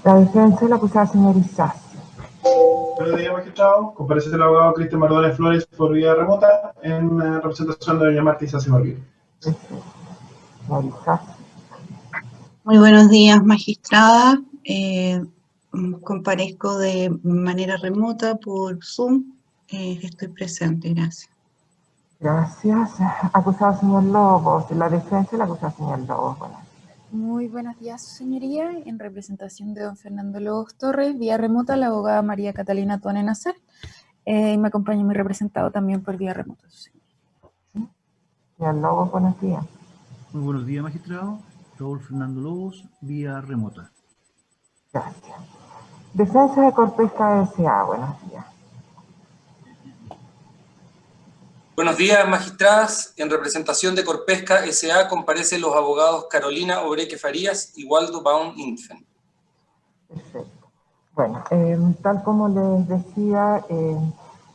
La defensa de la acusada señora Isasi. Buenos días, magistrado. Comparece el abogado Cristian Mardones Flores por vía remota en representación de doña Marta Isasi Barbie. Señora Isasi. Muy buenos días, magistrada. Comparezco de manera remota por Zoom. Estoy presente, gracias. Gracias. Acusado señor Lobos. La defensa de la acusada señor Lobos. Bueno. Muy buenos días, su señoría. En representación de don Fernando Lobos Torres, vía remota, la abogada María Catalina Tone Nacer. Y me acompaña mi representado también por vía remota, su señoría. Señor Lobos, buenos días. Muy buenos días, magistrado. Raúl Fernando Lobos, vía remota. Gracias. Defensa de Corpesca S.A. Buenos días. Buenos días, magistradas. En representación de Corpesca S.A. comparecen los abogados Carolina Obreque Farías y Waldo Baum Infant. Perfecto. Bueno, tal como les decía,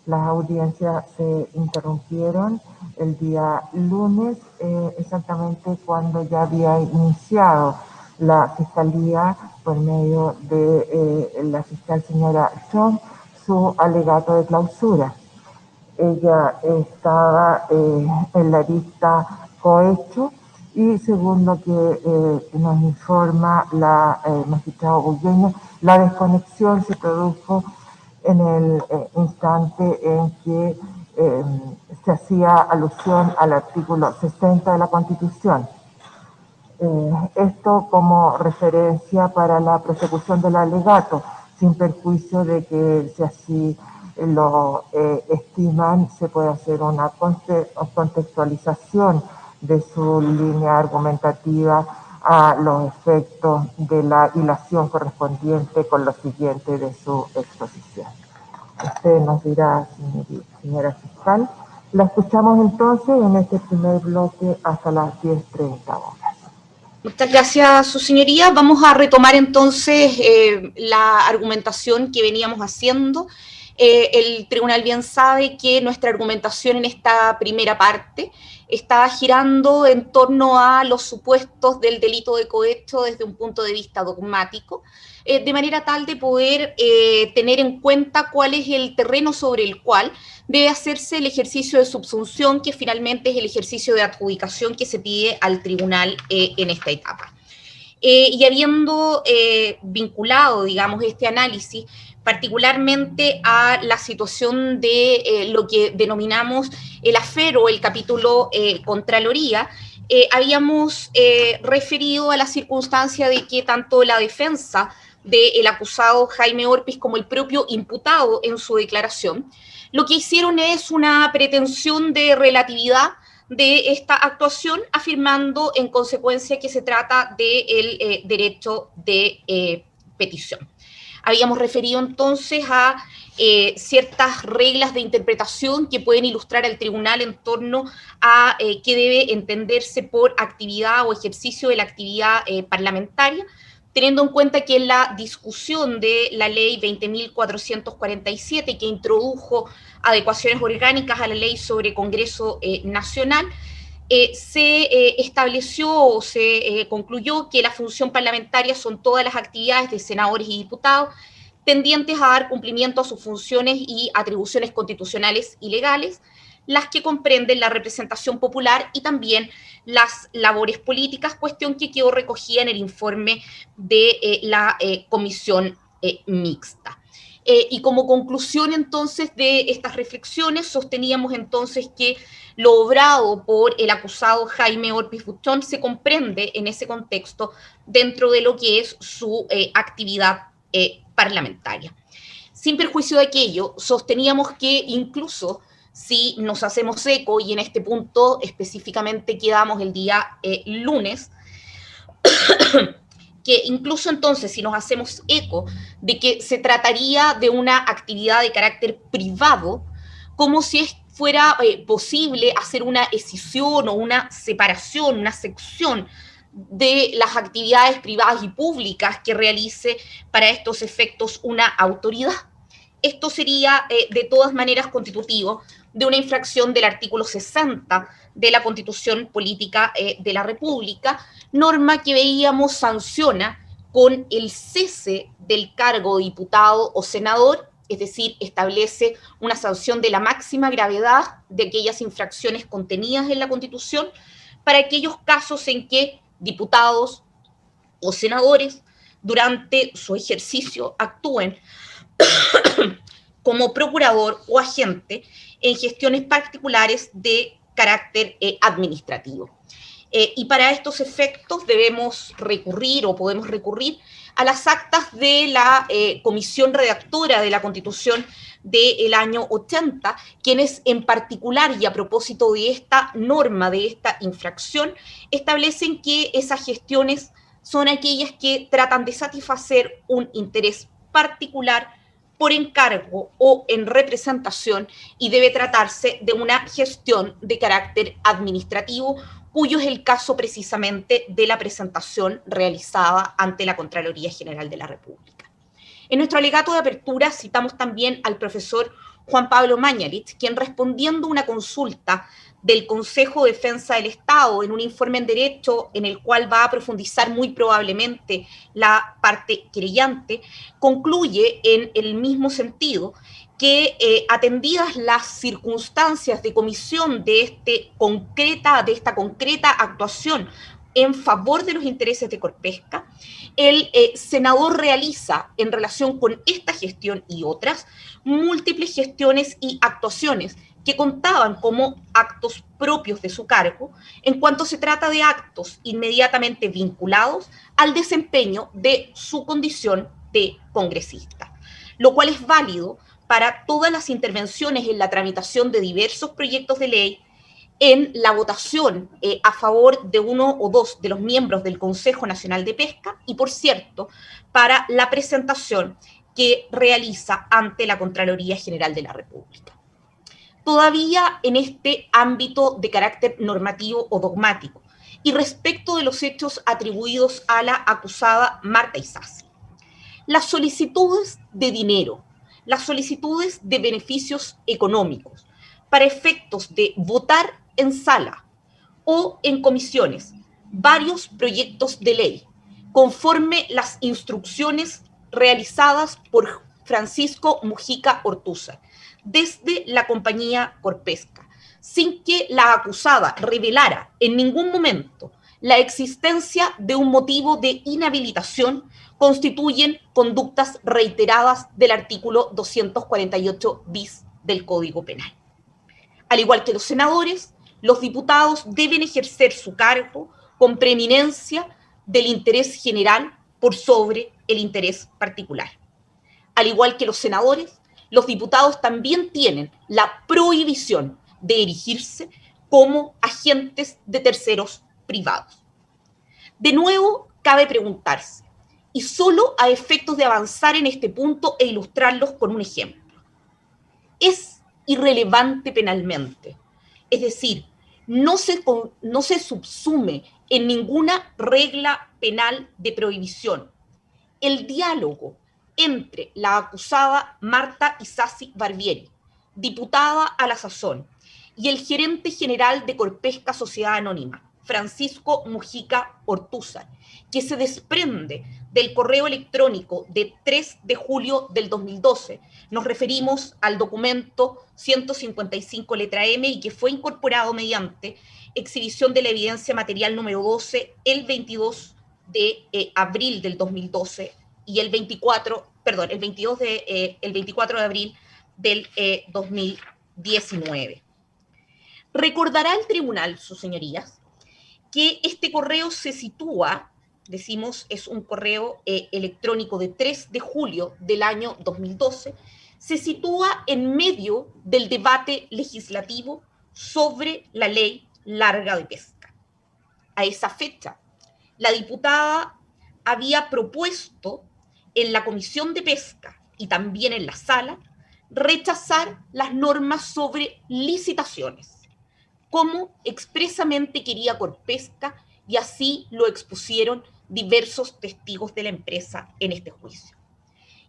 las audiencias se interrumpieron el día lunes, exactamente cuando ya había iniciado la Fiscalía, por medio de la fiscal señora Chong, su alegato de clausura. Ella estaba en la lista cohecho y según lo que nos informa la magistrada Bugueño, la desconexión se produjo en el instante en que se hacía alusión al artículo 60 de la Constitución. Esto como referencia para la prosecución del alegato, sin perjuicio de que si así lo estiman, se puede hacer una contextualización de su línea argumentativa a los efectos de la hilación correspondiente con lo siguiente de su exposición. Usted nos dirá, señora fiscal. La escuchamos entonces en este primer bloque hasta las 10:30 horas. Muchas gracias, su señoría. Vamos a retomar entonces la argumentación que veníamos haciendo. El tribunal bien sabe que nuestra argumentación en esta primera parte está girando en torno a los supuestos del delito de cohecho desde un punto de vista dogmático, de manera tal de poder tener en cuenta cuál es el terreno sobre el cual debe hacerse el ejercicio de subsunción, que finalmente es el ejercicio de adjudicación que se pide al tribunal en esta etapa. Y habiendo vinculado, digamos, este análisis particularmente a la situación de lo que denominamos el afero, el capítulo Contraloría, habíamos referido a la circunstancia de que tanto la defensa del acusado Jaime Orpiz como el propio imputado en su declaración, lo que hicieron es una pretensión de relatividad de esta actuación, afirmando en consecuencia que se trata del derecho de petición. Habíamos referido entonces a ciertas reglas de interpretación que pueden ilustrar al tribunal en torno a qué debe entenderse por actividad o ejercicio de la actividad parlamentaria, teniendo en cuenta que en la discusión de la ley 20.447, que introdujo adecuaciones orgánicas a la ley sobre Congreso Nacional, se estableció o se concluyó que la función parlamentaria son todas las actividades de senadores y diputados tendientes a dar cumplimiento a sus funciones y atribuciones constitucionales y legales, las que comprenden la representación popular y también las labores políticas, cuestión que quedó recogida en el informe de la comisión mixta. Y como conclusión entonces de estas reflexiones, sosteníamos entonces que lo obrado por el acusado Jaime Orpiz Buchón se comprende en ese contexto dentro de lo que es su actividad parlamentaria. Sin perjuicio de aquello, sosteníamos que incluso si nos hacemos eco, y en este punto específicamente quedamos el día lunes, que incluso entonces si nos hacemos eco de que se trataría de una actividad de carácter privado, como si fuera posible hacer una escisión o una separación, una sección de las actividades privadas y públicas que realice para estos efectos una autoridad. Esto sería de todas maneras constitutivo de una infracción del artículo 60 de la Constitución Política de la República, norma que veíamos sanciona con el cese del cargo de diputado o senador, es decir, establece una sanción de la máxima gravedad de aquellas infracciones contenidas en la Constitución para aquellos casos en que diputados o senadores durante su ejercicio actúen como procurador o agente en gestiones particulares de carácter administrativo. Y para estos efectos debemos recurrir o podemos recurrir a las actas de la comisión redactora de la Constitución del año 80, quienes en particular y a propósito de esta norma, de esta infracción, establecen que esas gestiones son aquellas que tratan de satisfacer un interés particular por encargo o en representación y debe tratarse de una gestión de carácter administrativo, cuyo es el caso precisamente de la presentación realizada ante la Contraloría General de la República. En nuestro alegato de apertura citamos también al profesor Juan Pablo Mañalich, quien respondiendo a una consulta del Consejo de Defensa del Estado en un informe en derecho en el cual va a profundizar muy probablemente la parte querellante, concluye en el mismo sentido que atendidas las circunstancias de comisión de esta concreta actuación en favor de los intereses de Corpesca, el senador realiza en relación con esta gestión y otras múltiples gestiones y actuaciones que contaban como actos propios de su cargo en cuanto se trata de actos inmediatamente vinculados al desempeño de su condición de congresista, lo cual es válido para todas las intervenciones en la tramitación de diversos proyectos de ley, en la votación a favor de uno o dos de los miembros del Consejo Nacional de Pesca y, por cierto, para la presentación que realiza ante la Contraloría General de la República. Todavía en este ámbito de carácter normativo o dogmático y respecto de los hechos atribuidos a la acusada Marta Isasi, las solicitudes de dinero, las solicitudes de beneficios económicos para efectos de votar en sala o en comisiones varios proyectos de ley conforme las instrucciones realizadas por Francisco Mujica Ortúzar desde la compañía Corpesca, sin que la acusada revelara en ningún momento la existencia de un motivo de inhabilitación, constituyen conductas reiteradas del artículo 248 bis del Código Penal. Al igual que los senadores, los diputados deben ejercer su cargo con preeminencia del interés general por sobre el interés particular. Al igual que los senadores, los diputados también tienen la prohibición de erigirse como agentes de terceros privados. De nuevo, cabe preguntarse, y solo a efectos de avanzar en este punto e ilustrarlos con un ejemplo, ¿es irrelevante penalmente? Es decir, no se subsume en ninguna regla penal de prohibición el diálogo entre la acusada Marta Isasi Barbieri, diputada a la sazón, y el gerente general de Corpesca Sociedad Anónima, Francisco Mujica Ortúzar, que se desprende del correo electrónico de 3 de julio del 2012. Nos referimos al documento 155 letra M y que fue incorporado mediante exhibición de la evidencia material número 12 el 22 de abril del 2012 y el 24 de abril del 2019. Recordará el tribunal, sus señorías, que este correo se sitúa, decimos, es un correo electrónico de 3 de julio del año 2012, se sitúa en medio del debate legislativo sobre la ley larga de pesca. A esa fecha, la diputada había propuesto en la Comisión de Pesca y también en la sala rechazar las normas sobre licitaciones, como expresamente quería Corpesca, y así lo expusieron diversos testigos de la empresa en este juicio.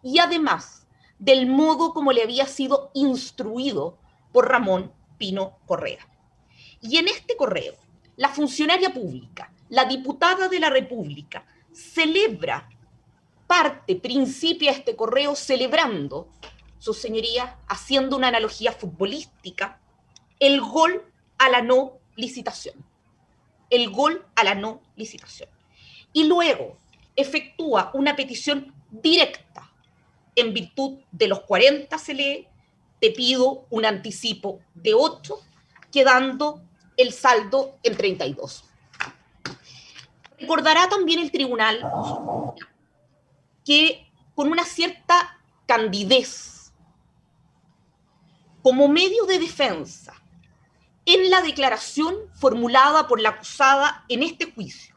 Y además, del modo como le había sido instruido por Ramón Pino Correa. Y en este correo, la funcionaria pública, la diputada de la República, celebra principia este correo celebrando, sus señorías, haciendo una analogía futbolística, el gol a la no licitación. El gol a la no licitación. Y luego efectúa una petición directa. En virtud de los 40 se lee, te pido un anticipo de 8, quedando el saldo en 32. Recordará también el tribunal que con una cierta candidez, como medio de defensa, en la declaración formulada por la acusada en este juicio,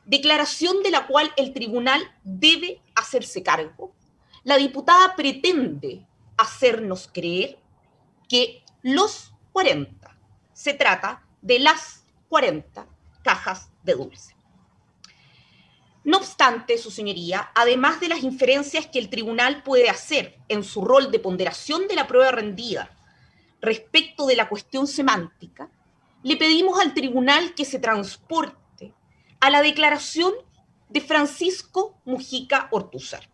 declaración de la cual el tribunal debe hacerse cargo, la diputada pretende hacernos creer que los 40 se trata de las 40 cajas de dulce. No obstante, su señoría, además de las inferencias que el tribunal puede hacer en su rol de ponderación de la prueba rendida respecto de la cuestión semántica, le pedimos al tribunal que se transporte a la declaración de Francisco Mujica Ortúzar,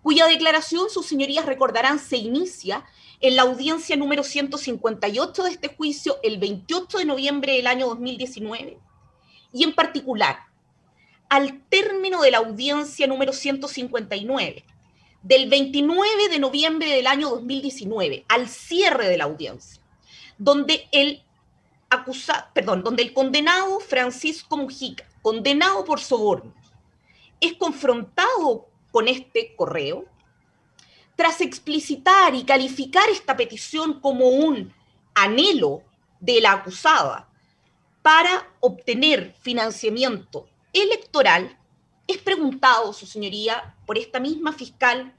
cuya declaración, sus señorías recordarán, se inicia en la audiencia número 158 de este juicio el 28 de noviembre del año 2019, y en particular, al término de la audiencia número 159, del 29 de noviembre del año 2019, al cierre de la audiencia, donde el condenado Francisco Mujica, condenado por sobornos, es confrontado con este correo, tras explicitar y calificar esta petición como un anhelo de la acusada para obtener financiamiento electoral, es preguntado, su señoría, por esta misma fiscal,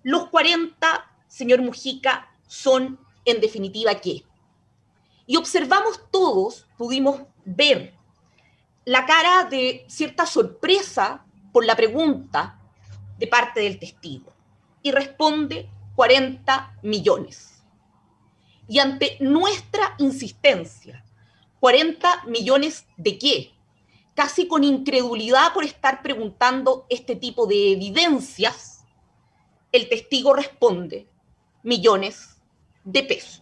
los 40, señor Mujica, son en definitiva ¿qué? Y observamos todos, pudimos ver la cara de cierta sorpresa por la pregunta de parte del testigo. Y responde 40 millones. Y ante nuestra insistencia, 40 millones ¿de qué? Casi con incredulidad por estar preguntando este tipo de evidencias, el testigo responde millones de pesos.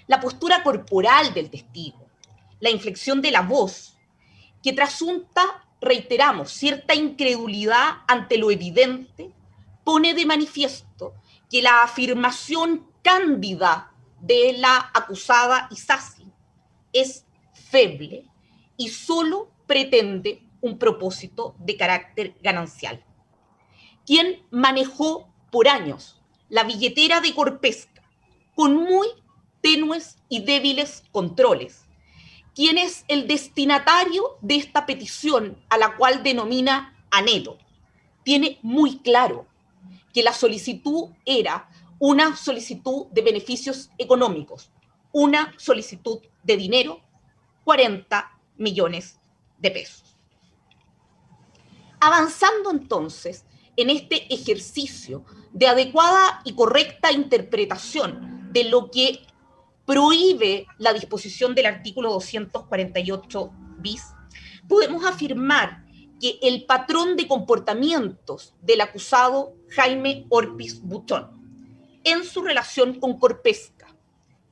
La postura corporal del testigo, la inflexión de la voz, que trasunta, reiteramos, cierta incredulidad ante lo evidente, pone de manifiesto que la afirmación cándida de la acusada Isasi es feble y solo pretende un propósito de carácter ganancial. Quien manejó por años la billetera de Corpesca con muy tenues y débiles controles, quien es el destinatario de esta petición a la cual denomina anhelo, tiene muy claro que la solicitud era una solicitud de beneficios económicos, una solicitud de dinero, 40 millones de pesos. Avanzando entonces en este ejercicio de adecuada y correcta interpretación de lo que prohíbe la disposición del artículo 248 bis, podemos afirmar que el patrón de comportamientos del acusado Jaime Orpiz Buchón en su relación con Corpesca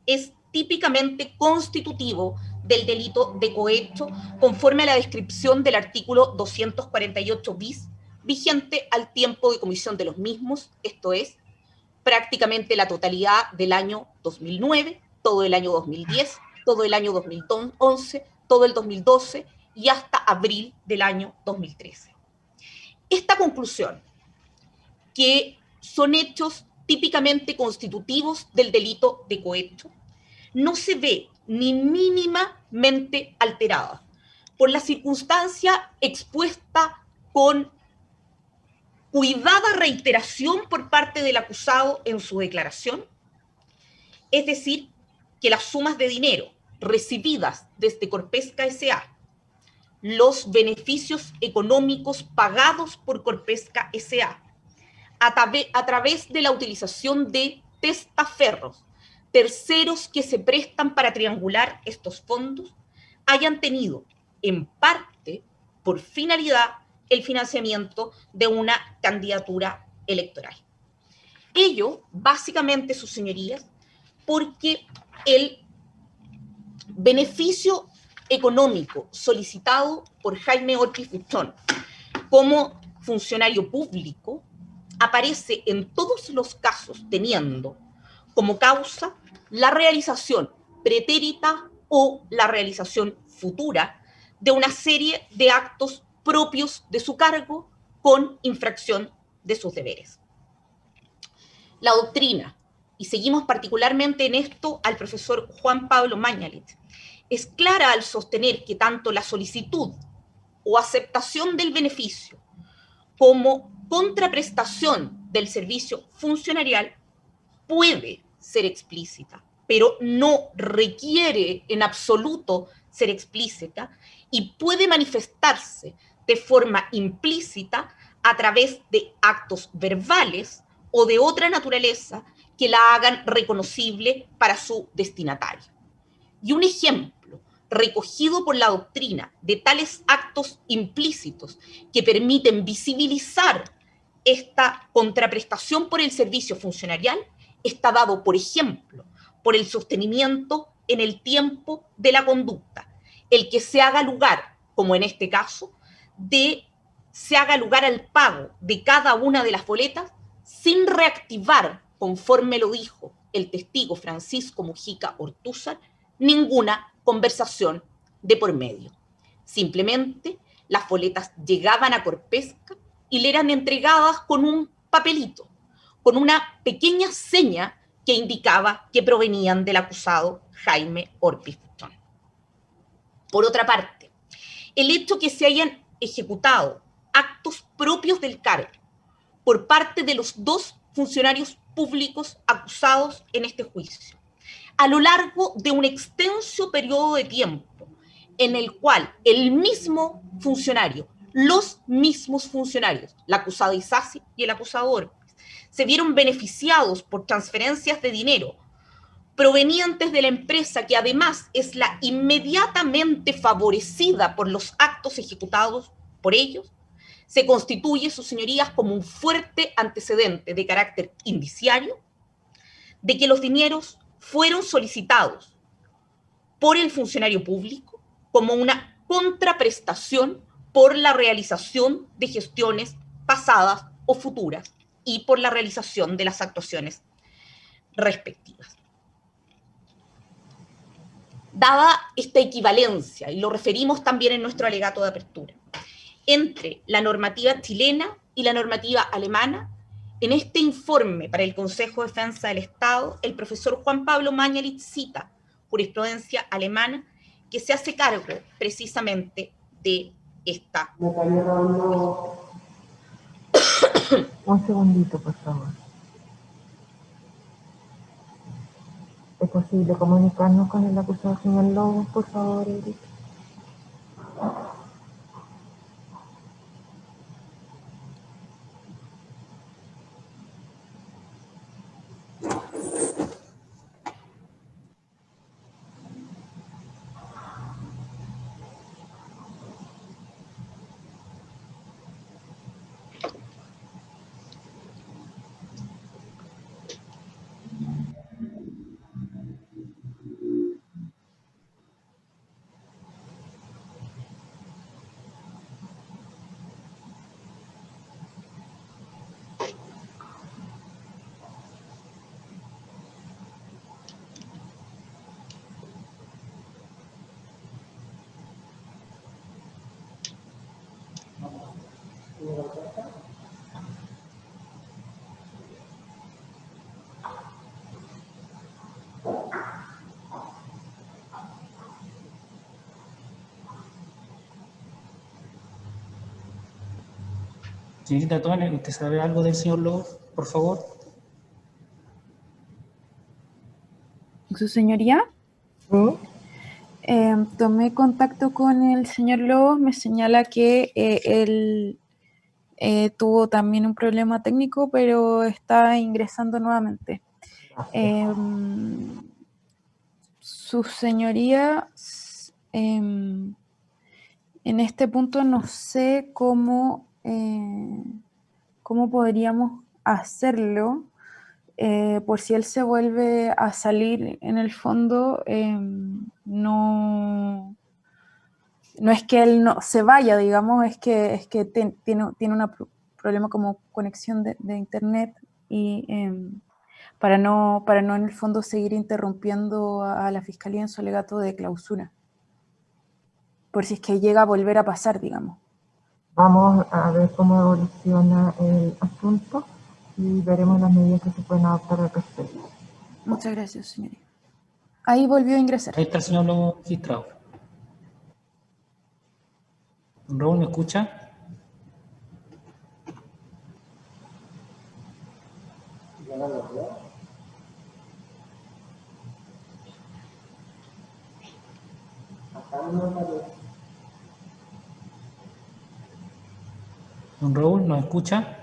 es típicamente constitutivo del delito de cohecho conforme a la descripción del artículo 248 bis vigente al tiempo de comisión de los mismos, esto es, prácticamente la totalidad del año 2009, todo el año 2010, todo el año 2011, todo el 2012 y hasta abril del año 2013. Esta conclusión, que son hechos típicamente constitutivos del delito de cohecho, no se ve ni mínimamente alterada por la circunstancia expuesta con cuidada reiteración por parte del acusado en su declaración, es decir, que las sumas de dinero recibidas desde Corpesca S.A., los beneficios económicos pagados por Corpesca S.A., a través de la utilización de testaferros, terceros que se prestan para triangular estos fondos, hayan tenido, en parte, por finalidad, el financiamiento de una candidatura electoral. Ello, básicamente, sus señorías, porque el beneficio económico solicitado por Jaime Orpiz Buchón como funcionario público aparece en todos los casos teniendo como causa la realización pretérita o la realización futura de una serie de actos propios de su cargo con infracción de sus deberes. La doctrina, y seguimos particularmente en esto al profesor Juan Pablo Mañalich, es clara al sostener que tanto la solicitud o aceptación del beneficio como contraprestación del servicio funcionarial puede ser explícita, pero no requiere en absoluto ser explícita y puede manifestarse de forma implícita a través de actos verbales o de otra naturaleza que la hagan reconocible para su destinatario. Y un ejemplo recogido por la doctrina de tales actos implícitos que permiten visibilizar esta contraprestación por el servicio funcionarial está dado, por ejemplo, por el sostenimiento en el tiempo de la conducta, el que se haga lugar, como en este caso, se haga lugar al pago de cada una de las boletas sin reactivar, conforme lo dijo el testigo Francisco Mujica Ortúzar, ninguna conversación de por medio. Simplemente las boletas llegaban a Corpesca y le eran entregadas con un papelito, con una pequeña seña que indicaba que provenían del acusado Jaime Orpiz Buchón. Por otra parte, el hecho que se hayan ejecutado actos propios del cargo por parte de los dos funcionarios públicos acusados en este juicio, a lo largo de un extenso periodo de tiempo en el cual el mismo funcionario, los mismos funcionarios, la acusada Isasi y el acusado Orpiz, se vieron beneficiados por transferencias de dinero provenientes de la empresa que además es la inmediatamente favorecida por los actos ejecutados por ellos, se constituye, sus señorías, como un fuerte antecedente de carácter indiciario de que los dineros fueron solicitados por el funcionario público como una contraprestación por la realización de gestiones pasadas o futuras y por la realización de las actuaciones respectivas. Dada esta equivalencia, y lo referimos también en nuestro alegato de apertura, entre la normativa chilena y la normativa alemana, en este informe para el Consejo de Defensa del Estado, el profesor Juan Pablo Mañalich cita jurisprudencia alemana que se hace cargo precisamente de esta. Un segundito, por favor. ¿Es posible comunicarnos con el acusado señor Lobos, por favor, Eric? Señorita Tone, ¿usted sabe algo del señor Lobos, por favor? Su señoría, ¿Sí? tomé contacto con el señor Lobos, me señala que él tuvo también un problema técnico, pero está ingresando nuevamente. Su señoría, En este punto no sé cómo podríamos hacerlo, por si él se vuelve a salir en el fondo, no es que él no se vaya, digamos, es que tiene un problema como conexión de internet y para no en el fondo seguir interrumpiendo a la Fiscalía en su alegato de clausura, por si es que llega a volver a pasar, digamos. Vamos a ver cómo evoluciona el asunto y veremos las medidas que se pueden adoptar al respecto. Muchas gracias, señoría. Ahí volvió a ingresar. Ahí está el señor Lobo magistrado. Don Raúl, ¿me escucha? Don Raúl, ¿nos escucha?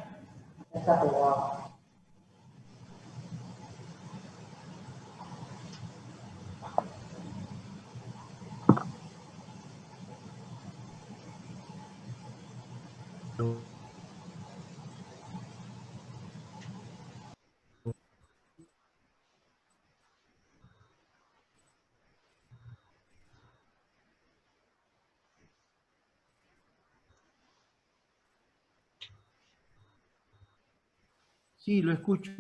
Sí, lo escucho.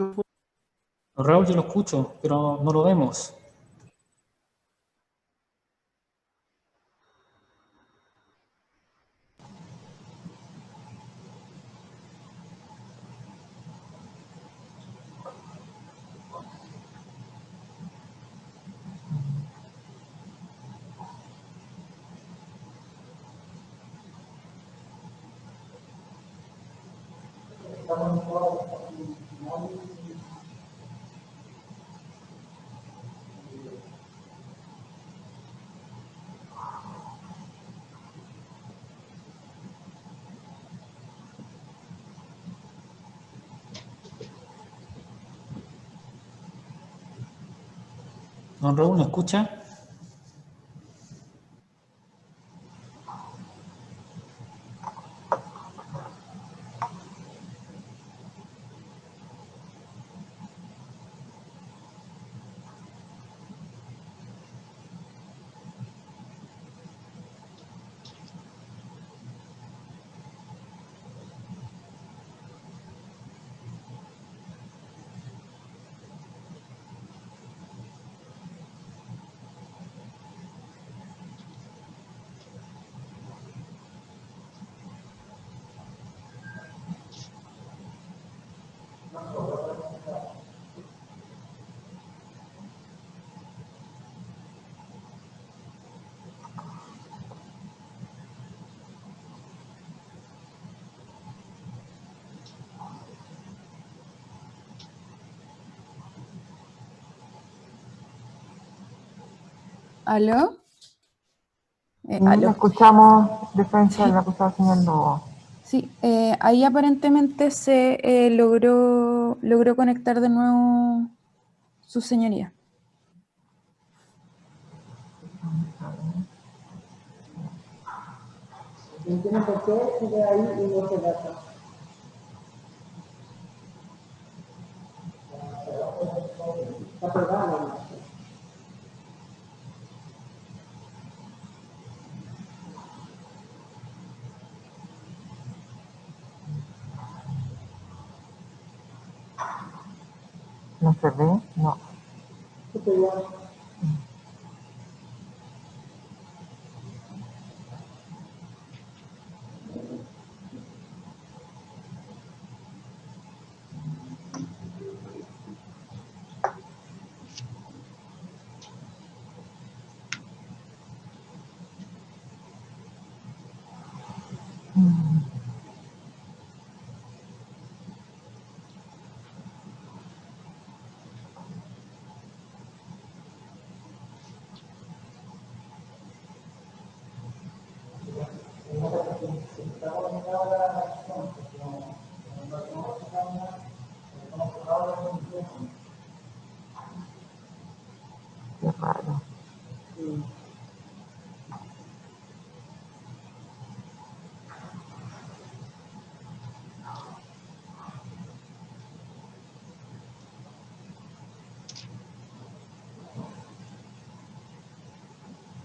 Don Raúl, yo lo escucho, pero no lo vemos. Don Raúl, ¿me escucha? ¿Aló? ¿Aló? Escuchamos defensa del acusado, señor Lobo. Sí, ahí aparentemente se logró conectar de nuevo su señoría. ¿No se ve? No.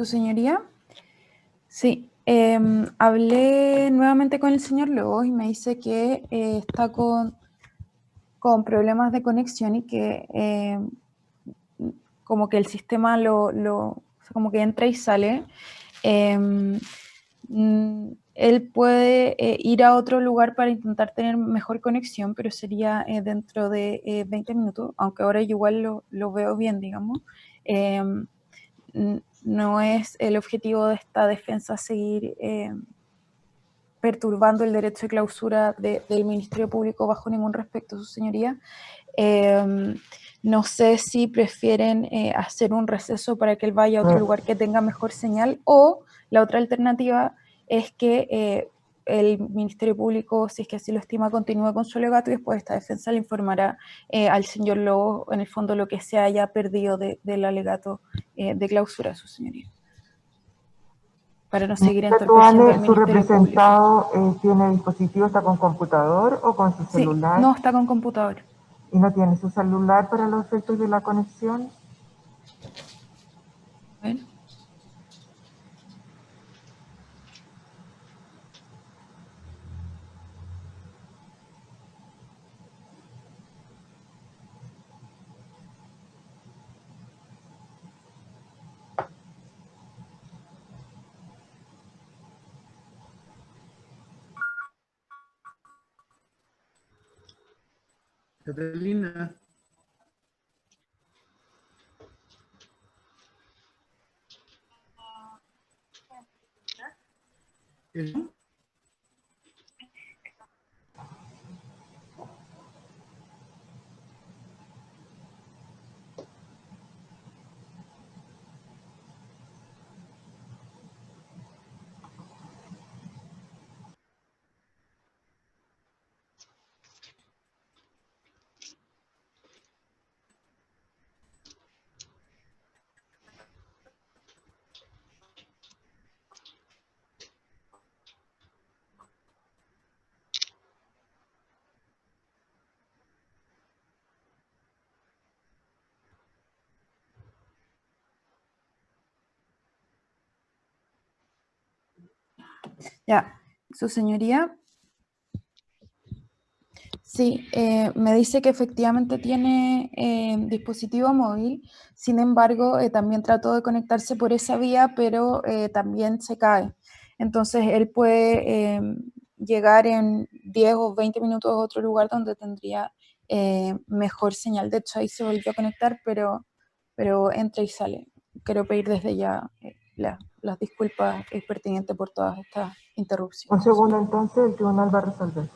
Su señoría, sí, hablé nuevamente con el señor Lobos y me dice que está con problemas de conexión y que como que el sistema o sea, como que entra y sale. Él puede ir a otro lugar para intentar tener mejor conexión, pero sería dentro de 20 minutos, aunque ahora yo igual lo veo bien, digamos. No es el objetivo de esta defensa seguir perturbando el derecho de clausura del Ministerio Público bajo ningún respecto, su señoría. No sé si prefieren hacer un receso para que él vaya a otro lugar que tenga mejor señal, o la otra alternativa es que el Ministerio Público, si es que así lo estima, continúe con su alegato y después esta defensa le informará al señor Lobo, en el fondo, lo que se haya perdido del alegato de clausura, su señoría, para no seguir entorpeciendo al Tuane, ¿su Ministerio Público. representado tiene dispositivo, está con computador o con su Sí, celular? no, está con computador. ¿Y no tiene su celular para los efectos de la conexión? A ver. Catalina. Ya, su señoría. Sí, me dice que efectivamente tiene dispositivo móvil, sin embargo, también trató de conectarse por esa vía, pero también se cae. Entonces, él puede llegar en 10 o 20 minutos a otro lugar donde tendría mejor señal. De hecho, ahí se volvió a conectar, pero entra y sale. Quiero pedir desde ya las disculpas pertinentes por todas estas interrupciones. Un segundo, entonces, el tribunal va a resolver.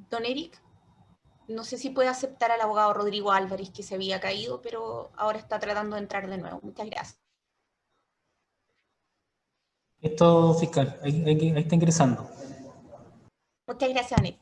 Don Eric, no sé si puede aceptar al abogado Rodrigo Álvarez, que se había caído, pero ahora está tratando de entrar de nuevo. Muchas gracias. Esto, fiscal, ahí está ingresando. Muchas gracias, Don Eric.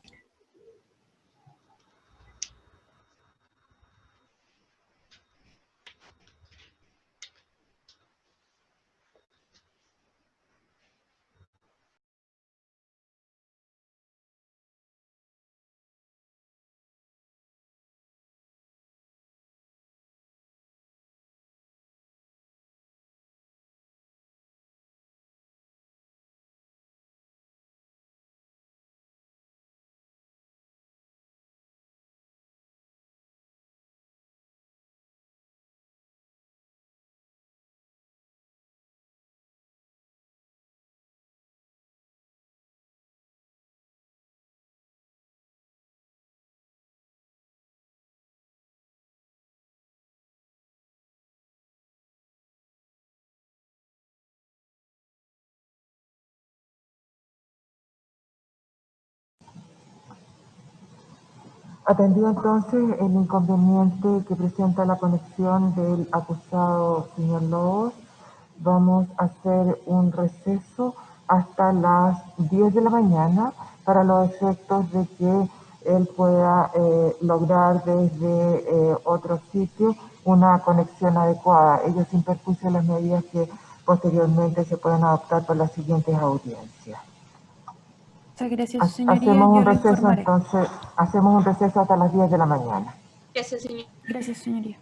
Atendido entonces el inconveniente que presenta la conexión del acusado señor Lobos, vamos a hacer un receso hasta las 10 de la mañana para los efectos de que él pueda lograr desde otro sitio una conexión adecuada, ello sin perjuicio de las medidas que posteriormente se pueden adoptar por las siguientes audiencias. Muchas gracias, señoría. Hacemos Yo un le receso informaré. entonces, hacemos un receso hasta las 10 de la mañana. Gracias, señor. Gracias, señoría.